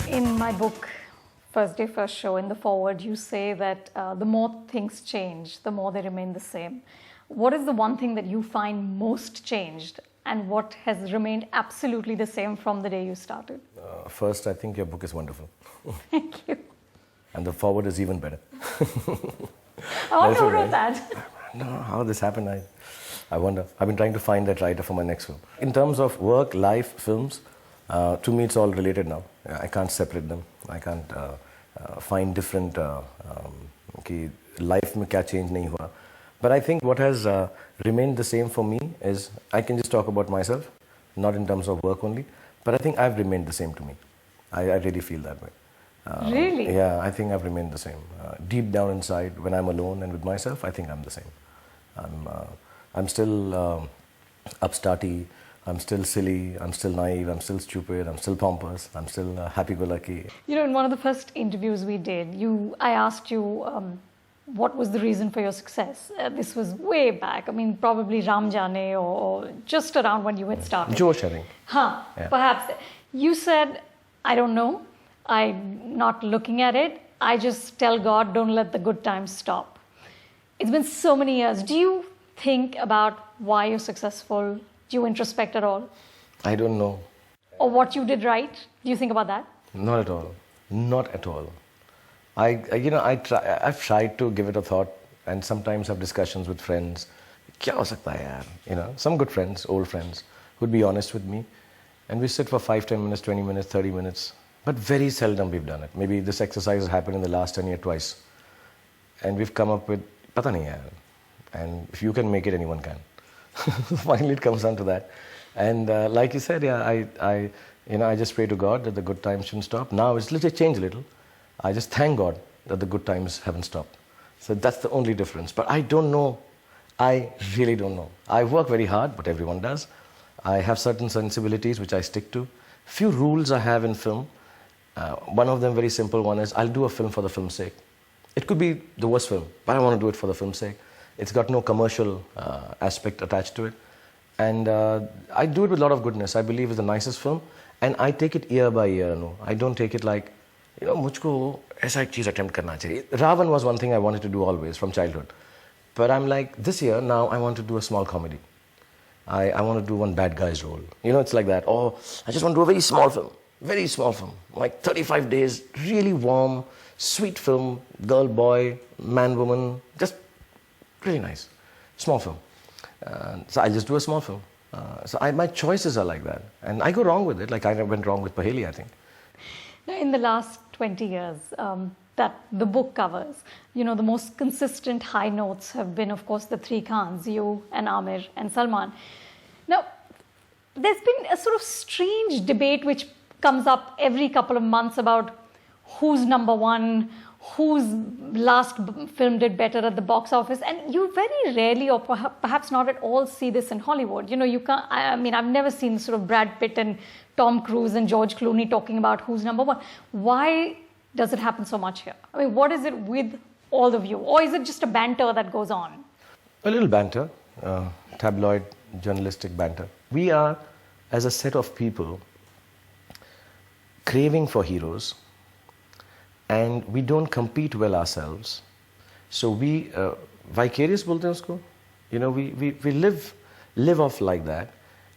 In my book, First Day, First Show, in the foreword, you say that the more things change, the more they remain the same. What is the one thing that you find most changed and what has remained absolutely the same from the day you started? First, I think your book is wonderful. Thank you. And the forward is even better. I wonder who wrote that. I don't know how this happened. I wonder. I've been trying to find that writer for my next film. In terms of work, life, films, to me it's all related now. I can't separate them. I can't find different कि life में क्या change नहीं हुआ. But I think what has remained the same for me is I can just talk about myself, not in terms of work only, but I think I've remained the same to me. I really feel that way. Really? Yeah, I think I've remained the same. Deep down inside, when I'm alone and with myself, I think I'm the same. I'm still upstarty, I'm still silly, I'm still naive, I'm still stupid, I'm still pompous, I'm still happy-go-lucky. You know, in one of the first interviews we did, I asked you what was the reason for your success. This was way back. I mean, probably Ram Jaane or just around when you had started. Josh, I think. Yeah. Perhaps. You said, I don't know. I'm not looking at it. I just tell God, don't let the good times stop. It's been so many years. Do you think about why you're successful? Do you introspect at all? I don't know. Or what you did right? Do you think about that? Not at all. Not at all. I've tried to give it a thought and sometimes have discussions with friends. क्या हो सकता है यार? You know, some good friends, old friends, who'd be honest with me. And we sit for 5, 10 minutes, 20 minutes, 30 minutes. But very seldom we've done it. Maybe this exercise has happened in the last 10 years twice. And we've come up with, pata nahi yaar. And if you can make it, anyone can. Finally it comes down to that. And like you said, yeah, I just pray to God that the good times shouldn't stop. Now it's literally changed a little. I just thank God that the good times haven't stopped. So that's the only difference. But I don't know. I really don't know. I work very hard, but everyone does. I have certain sensibilities which I stick to. Few rules I have in film. One of them, very simple one, is I'll do a film for the film's sake. It could be the worst film, but I want to do it for the film's sake. It's got no commercial aspect attached to it. And I do it with a lot of goodness. I believe it's the nicest film. And I take it year by year. No? I don't take it like, you know, मुझको ऐसा एक चीज़ attempt करना चाहिए. Ra.One was one thing I wanted to do always from childhood. But I'm like, this year, now I want to do a small comedy. I want to do one bad guy's role. You know, it's like that. Or I just want to do a very small film, like 35 days, really warm, sweet film, girl, boy, man, woman, just really nice, small film. So I just do a small film. My choices are like that. And I go wrong with it, like I went wrong with Paheli, I think. Now, in the last 20 years that the book covers, you know, the most consistent high notes have been, of course, the three Khans, you and Amir and Salman. Now, there's been a sort of strange debate which comes up every couple of months about who's number one, whose last film did better at the box office, and you very rarely or perhaps not at all see this in Hollywood. You know, you can't, I mean, I've never seen sort of Brad Pitt and Tom Cruise and George Clooney talking about who's number one. Why does it happen so much here? I mean, what is it with all of you? Or is it just a banter that goes on? A little banter, tabloid, journalistic banter. We are, as a set of people, craving for heroes, and we don't compete well ourselves. So we, vicarious bolte hain usko, you know, we live off like that.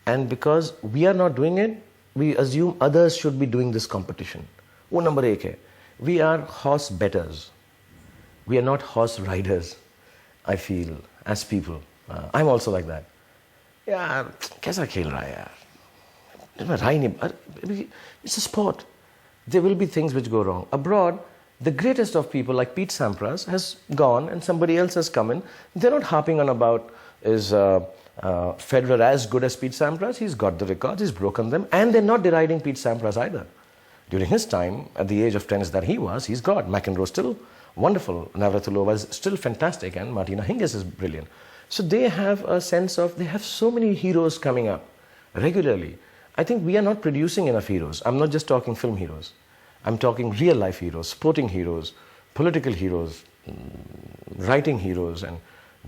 And because we are not doing it, we assume others should be doing this competition. Wo number ek hai. We are horse betters. We are not horse riders, I feel, as people. I'm also like that. Yaar, kaisa khel raha hai yaar? It's a sport. There will be things which go wrong. Abroad, the greatest of people like Pete Sampras has gone and somebody else has come in. They're not harping on about is Federer as good as Pete Sampras. He's got the records, he's broken them, and they're not deriding Pete Sampras either. During his time, at the age of tennis that he was, he's God. McEnroe still wonderful. Navratilova is still fantastic, and Martina Hingis is brilliant. So they have a sense of, they have so many heroes coming up regularly. I think we are not producing enough heroes. I'm not just talking film heroes. I'm talking real life heroes, sporting heroes, political heroes, writing heroes, and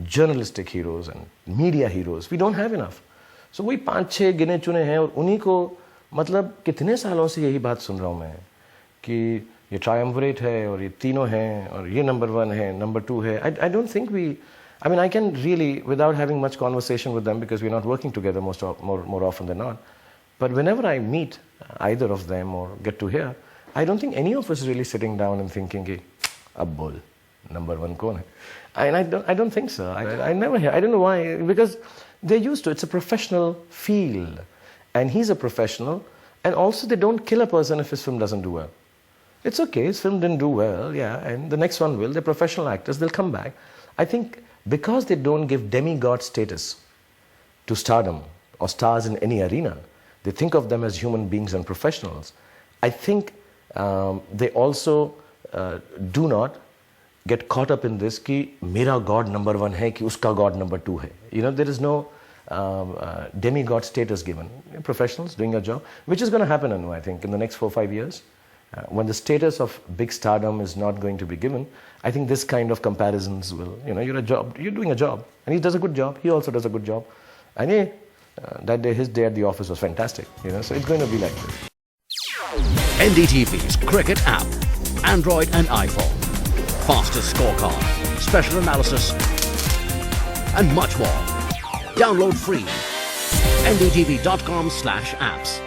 journalistic heroes, and media heroes. We don't have enough. So वही 5-6 गिने चुने हैं और उन्हीं को मतलब कितने सालों से यही बात सुन रहा हूँ मैं कि ये triumvirate है और ये तीनों हैं और ये number 1 है, number 2 है. I don't think I mean, I can really, without having much conversation with them, because we're not working together more often than not, but whenever I meet either of them or get to hear, I don't think any of us is really sitting down and thinking, कि अब बोल, number 1 कौन है? And I don't think so. I never hear. I don't know why, because they're used to it. It's a professional field, and he's a professional, and also they don't kill a person if his film doesn't do well. It's okay, his film didn't do well, yeah, and the next one will. They're professional actors, they'll come back. I think because they don't give demigod status to stardom or stars in any arena, they think of them as human beings and professionals. I think they also do not get caught up in this कि मेरा God number 1 है कि उसका God number 2 है. You know, there is no demigod status given. Professionals doing a job, which is going to happen, Anu, I think, in the next 4 or 5 years. When the status of big stardom is not going to be given, I think this kind of comparisons will, you know, you're doing a job, and he does a good job, he also does a good job, and that day, his day at the office was fantastic, you know, so it's going to be like this. NDTV's cricket app, Android and iPhone, fastest scorecard, special analysis, and much more. Download free. ndtv.com/apps.